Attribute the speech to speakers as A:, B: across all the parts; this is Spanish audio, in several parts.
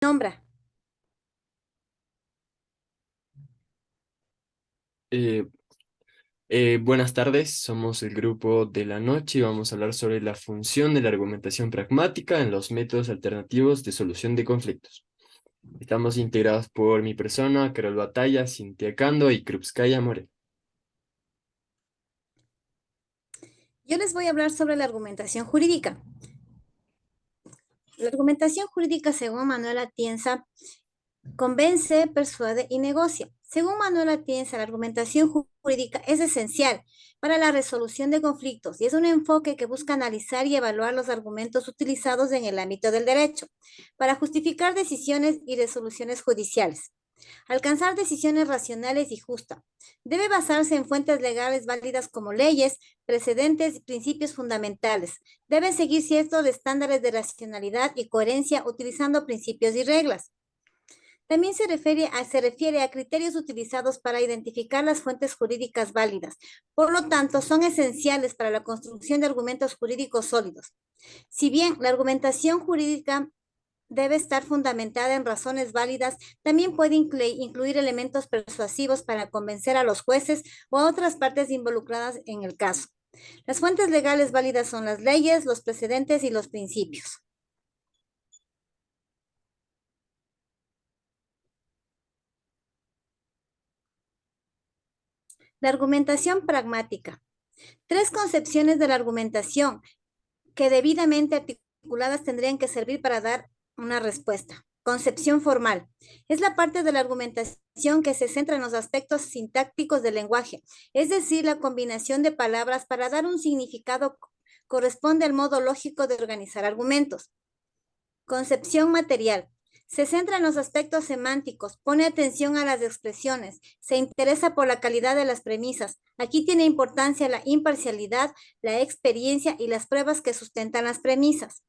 A: Nombra.
B: Eh, Buenas tardes, somos el grupo de la noche y vamos a hablar sobre la función de la argumentación pragmática en los métodos alternativos de solución de conflictos. Estamos integrados por mi persona, Carol Batalla, Cintia Cando y Krupskaya More.
A: Yo les voy a hablar sobre la argumentación jurídica. La argumentación jurídica, según Manuel Atienza, convence, persuade y negocia. Según Manuel Atienza, la argumentación jurídica es esencial para la resolución de conflictos y es un enfoque que busca analizar y evaluar los argumentos utilizados en el ámbito del derecho para justificar decisiones y resoluciones judiciales. Alcanzar decisiones racionales y justas. Debe basarse en fuentes legales válidas como leyes, precedentes y principios fundamentales. Debe seguir ciertos estándares de racionalidad y coherencia utilizando principios y reglas. También se refiere a criterios utilizados para identificar las fuentes jurídicas válidas. Por lo tanto, son esenciales para la construcción de argumentos jurídicos sólidos. Si bien la argumentación jurídica debe estar fundamentada en razones válidas, también puede incluir elementos persuasivos para convencer a los jueces o a otras partes involucradas en el caso. Las fuentes legales válidas son las leyes, los precedentes y los principios. La argumentación pragmática. Tres concepciones de la argumentación que debidamente articuladas tendrían que servir para dar una respuesta. Concepción formal. Es la parte de la argumentación que se centra en los aspectos sintácticos del lenguaje, es decir, la combinación de palabras para dar un significado corresponde al modo lógico de organizar argumentos. Concepción material. Se centra en los aspectos semánticos, pone atención a las expresiones, se interesa por la calidad de las premisas. Aquí tiene importancia la imparcialidad, la experiencia y las pruebas que sustentan las premisas.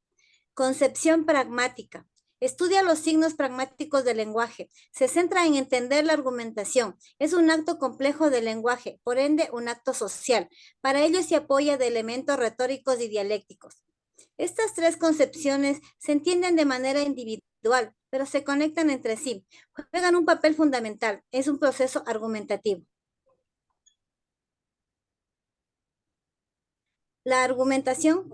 A: Concepción pragmática. Estudia los signos pragmáticos del lenguaje. Se centra en entender la argumentación. Es un acto complejo del lenguaje, por ende un acto social. Para ello se apoya de elementos retóricos y dialécticos. Estas tres concepciones se entienden de manera individual, pero se conectan entre sí. Juegan un papel fundamental. Es un proceso argumentativo. La argumentación.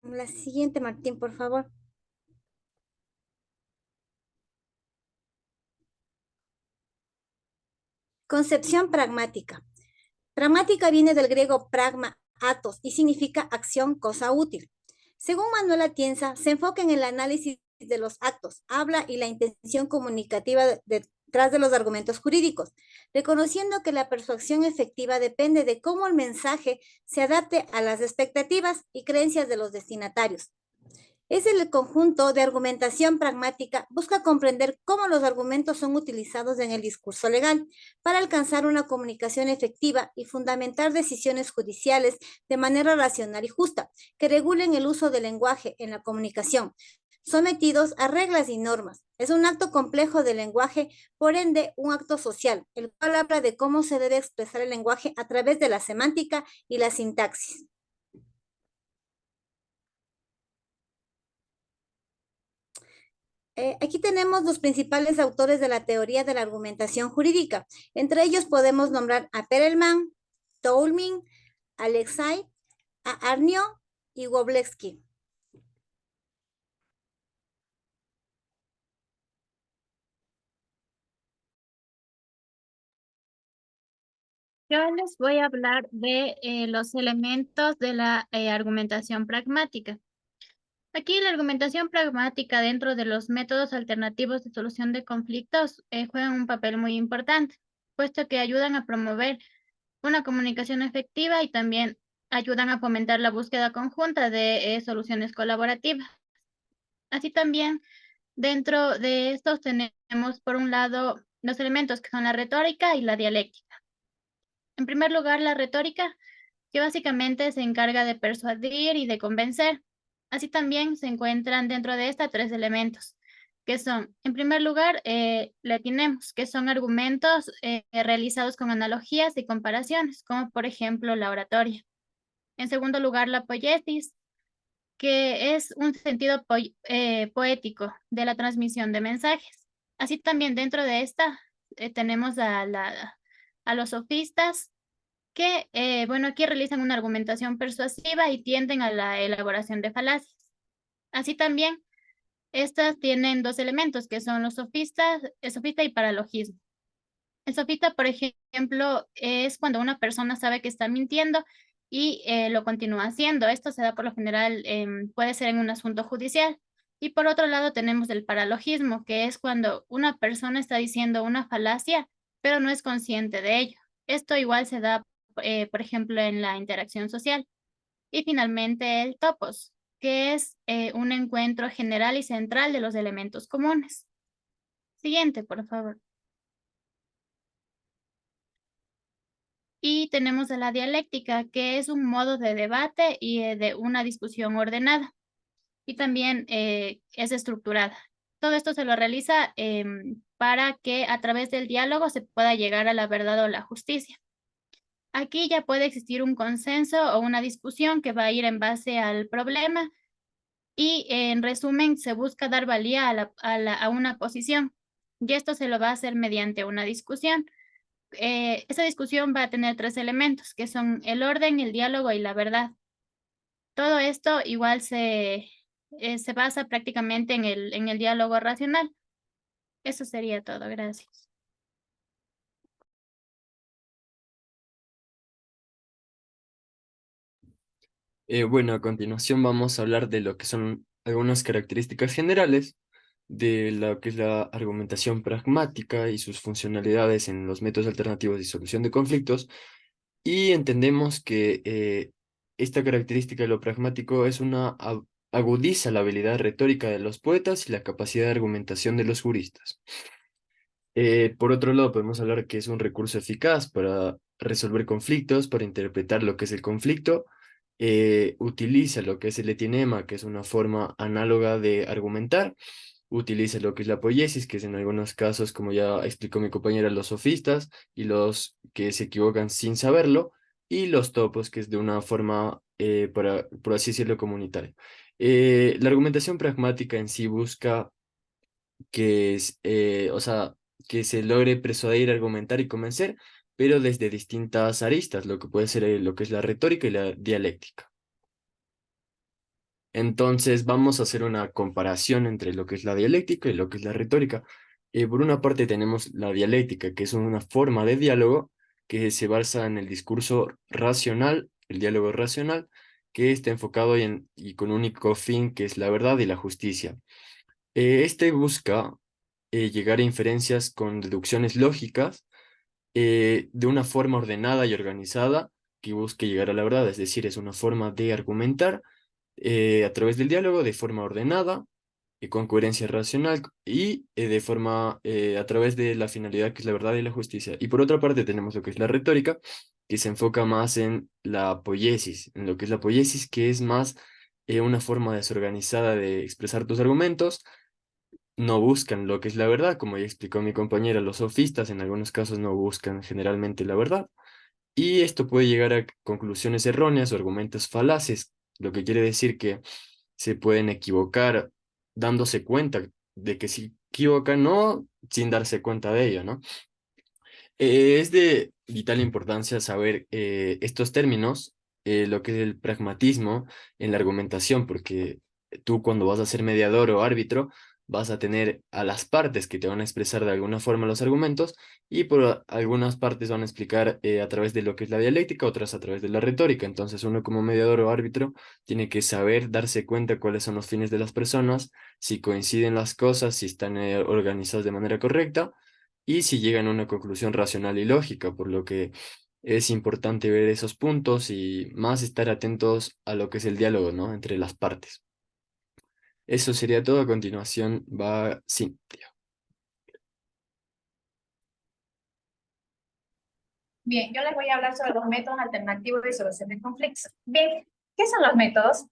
A: La siguiente, Martín, por favor. Concepción pragmática. Pragmática viene del griego pragma, atos, y significa acción, cosa útil. Según Manuel Atienza, se enfoca en el análisis de los actos, habla y la intención comunicativa detrás de los argumentos jurídicos, reconociendo que la persuasión efectiva depende de cómo el mensaje se adapte a las expectativas y creencias de los destinatarios. Es el conjunto de argumentación pragmática, busca comprender cómo los argumentos son utilizados en el discurso legal para alcanzar una comunicación efectiva y fundamentar decisiones judiciales de manera racional y justa, que regulen el uso del lenguaje en la comunicación, sometidos a reglas y normas. Es un acto complejo del lenguaje, por ende, un acto social, el cual habla de cómo se debe expresar el lenguaje a través de la semántica y la sintaxis. Aquí tenemos los principales autores de la teoría de la argumentación jurídica. Entre ellos podemos nombrar a Perelman, Toulmin, Alexei, a Arnio y Woblewski.
C: Yo les voy a hablar de los elementos de la argumentación pragmática. Aquí la argumentación pragmática dentro de los métodos alternativos de solución de conflictos juegan un papel muy importante, puesto que ayudan a promover una comunicación efectiva y también ayudan a fomentar la búsqueda conjunta de soluciones colaborativas. Así también, dentro de estos tenemos, por un lado, los elementos que son la retórica y la dialéctica. En primer lugar, la retórica, que básicamente se encarga de persuadir y de convencer. Así también se encuentran dentro de esta tres elementos, que son, en primer lugar, le tenemos, que son argumentos realizados con analogías y comparaciones, como por ejemplo la oratoria. En segundo lugar, la poiesis, que es un sentido poético de la transmisión de mensajes. Así también dentro de esta tenemos a los sofistas que, bueno, aquí realizan una argumentación persuasiva y tienden a la elaboración de falacias. Así también, estas tienen dos elementos, que son los sofistas, el sofista y paralogismo. El sofista, por ejemplo, es cuando una persona sabe que está mintiendo y lo continúa haciendo. Esto se da por lo general, puede ser en un asunto judicial. Y por otro lado tenemos el paralogismo, que es cuando una persona está diciendo una falacia, pero no es consciente de ello. Esto igual se da, por ejemplo, en la interacción social. Y finalmente el topos, que es un encuentro general y central de los elementos comunes. Siguiente, por favor. Y tenemos a la dialéctica, que es un modo de debate y de una discusión ordenada. Y también es estructurada. Todo esto se lo realiza para que a través del diálogo se pueda llegar a la verdad o la justicia. Aquí ya puede existir un consenso o una discusión que va a ir en base al problema y en resumen se busca dar valía a una posición. Y esto se lo va a hacer mediante una discusión. Esa discusión va a tener tres elementos, que son el orden, el diálogo y la verdad. Todo esto igual se basa prácticamente en el diálogo racional. Eso sería todo. Gracias.
B: Bueno, a continuación vamos a hablar de lo que son algunas características generales de lo que es la argumentación pragmática y sus funcionalidades en los métodos alternativos de solución de conflictos. Y entendemos que esta característica de lo pragmático es agudiza la habilidad retórica de los poetas y la capacidad de argumentación de los juristas. Por otro lado, podemos hablar que es un recurso eficaz para resolver conflictos, para interpretar lo que es el conflicto. Utiliza lo que es el etinema, que es una forma análoga de argumentar. Utiliza lo que es la poiesis, que es en algunos casos, como ya explicó mi compañera, los sofistas y los que se equivocan sin saberlo. Y los topos, que es de una forma, por así decirlo, comunitaria. La argumentación pragmática en sí busca o sea, que se logre persuadir, argumentar y convencer, pero desde distintas aristas, lo que puede ser lo que es la retórica y la dialéctica. Entonces vamos a hacer una comparación entre lo que es la dialéctica y lo que es la retórica. Por una parte tenemos la dialéctica, que es una forma de diálogo que se basa en el discurso racional, el diálogo racional, que está enfocado y con un único fin, que es la verdad y la justicia. Este busca llegar a inferencias con deducciones lógicas de una forma ordenada y organizada que busque llegar a la verdad, es decir, es una forma de argumentar a través del diálogo de forma ordenada y con coherencia racional y a través de la finalidad que es la verdad y la justicia. Y por otra parte tenemos lo que es la retórica, que se enfoca más en la poiesis, en lo que es la poiesis, que es más una forma desorganizada de expresar tus argumentos. No buscan lo que es la verdad, como ya explicó mi compañera, los sofistas en algunos casos no buscan generalmente la verdad, y esto puede llegar a conclusiones erróneas o argumentos falaces, lo que quiere decir que se pueden equivocar dándose cuenta de que se equivocan o sin darse cuenta de ello, ¿no? Es de vital importancia saber estos términos, lo que es el pragmatismo en la argumentación, porque tú cuando vas a ser mediador o árbitro, vas a tener a las partes que te van a expresar de alguna forma los argumentos y por algunas partes van a explicar a través de lo que es la dialéctica, otras a través de la retórica. Entonces uno como mediador o árbitro tiene que saber darse cuenta cuáles son los fines de las personas, si coinciden las cosas, si están organizadas de manera correcta y si llegan a una conclusión racional y lógica, por lo que es importante ver esos puntos y más estar atentos a lo que es el diálogo, ¿no? Entre las partes. Eso sería todo. A continuación va Cintia.
D: Bien, yo les voy a hablar sobre los métodos alternativos de solución de conflictos. Bien, ¿qué son los métodos?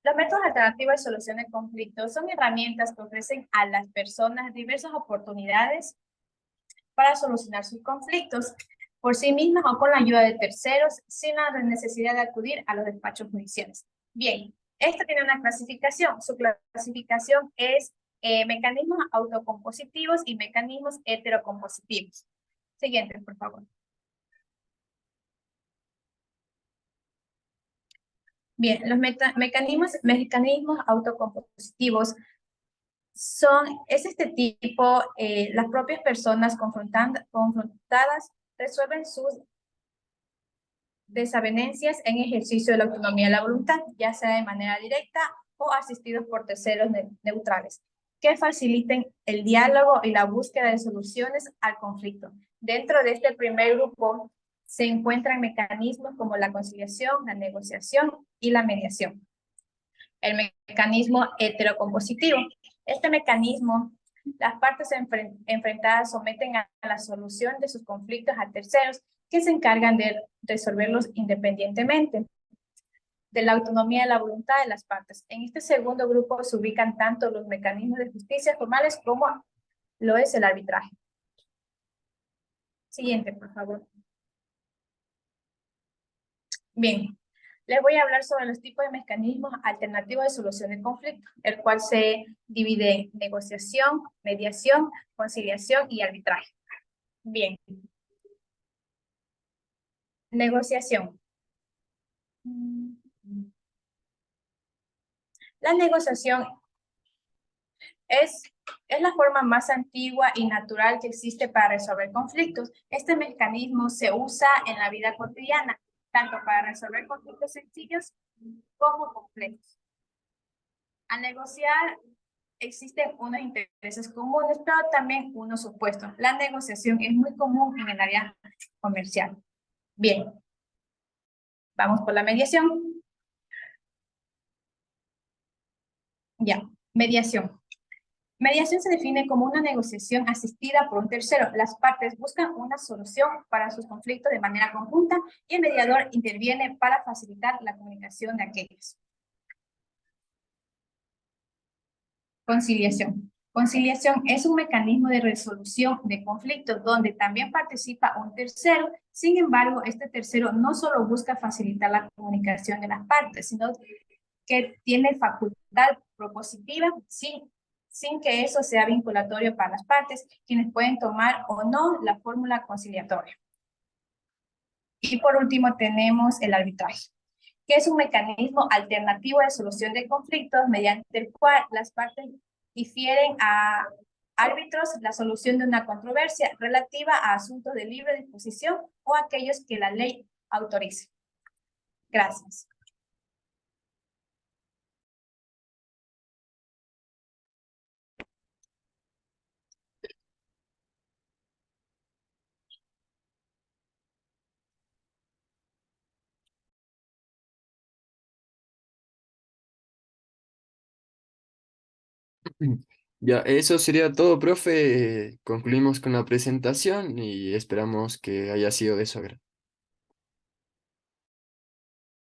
D: Los métodos alternativos de solución de conflictos son herramientas que ofrecen a las personas diversas oportunidades para solucionar sus conflictos por sí mismas o con la ayuda de terceros sin la necesidad de acudir a los despachos judiciales. Bien, esta tiene una clasificación. Su clasificación es mecanismos autocompositivos y mecanismos heterocompositivos. Siguiente, por favor. Bien, los mecanismos autocompositivos es este tipo, las propias personas confrontadas resuelven sus desavenencias en ejercicio de la autonomía de la voluntad, ya sea de manera directa o asistidos por terceros neutrales, que faciliten el diálogo y la búsqueda de soluciones al conflicto. Dentro de este primer grupo se encuentran mecanismos como la conciliación, la negociación y la mediación. El mecanismo heterocompositivo. Este mecanismo, las partes enfrentadas someten a la solución de sus conflictos a terceros que se encargan de resolverlos independientemente de la autonomía de la voluntad de las partes. En este segundo grupo se ubican tanto los mecanismos de justicia formales como lo es el arbitraje. Siguiente, por favor. Bien, les voy a hablar sobre los tipos de mecanismos alternativos de solución de conflicto, el cual se divide en negociación, mediación, conciliación y arbitraje. Bien. Negociación. La negociación es la forma más antigua y natural que existe para resolver conflictos. Este mecanismo se usa en la vida cotidiana, tanto para resolver conflictos sencillos como complejos. Al negociar existen unos intereses comunes, pero también unos opuestos. La negociación es muy común en el área comercial. Bien, vamos por la mediación. Ya, mediación. Mediación se define como una negociación asistida por un tercero. Las partes buscan una solución para sus conflictos de manera conjunta y el mediador interviene para facilitar la comunicación de aquellos. Conciliación. Conciliación es un mecanismo de resolución de conflictos donde también participa un tercero. Sin embargo, este tercero no solo busca facilitar la comunicación de las partes, sino que tiene facultad propositiva sin que eso sea vinculatorio para las partes, quienes pueden tomar o no la fórmula conciliatoria. Y por último tenemos el arbitraje, que es un mecanismo alternativo de solución de conflictos mediante el cual las partes difieren a árbitros la solución de una controversia relativa a asuntos de libre disposición o aquellos que la ley autorice. Gracias.
B: Ya, eso sería todo, profe. Concluimos con la presentación y esperamos que haya sido de su agrado.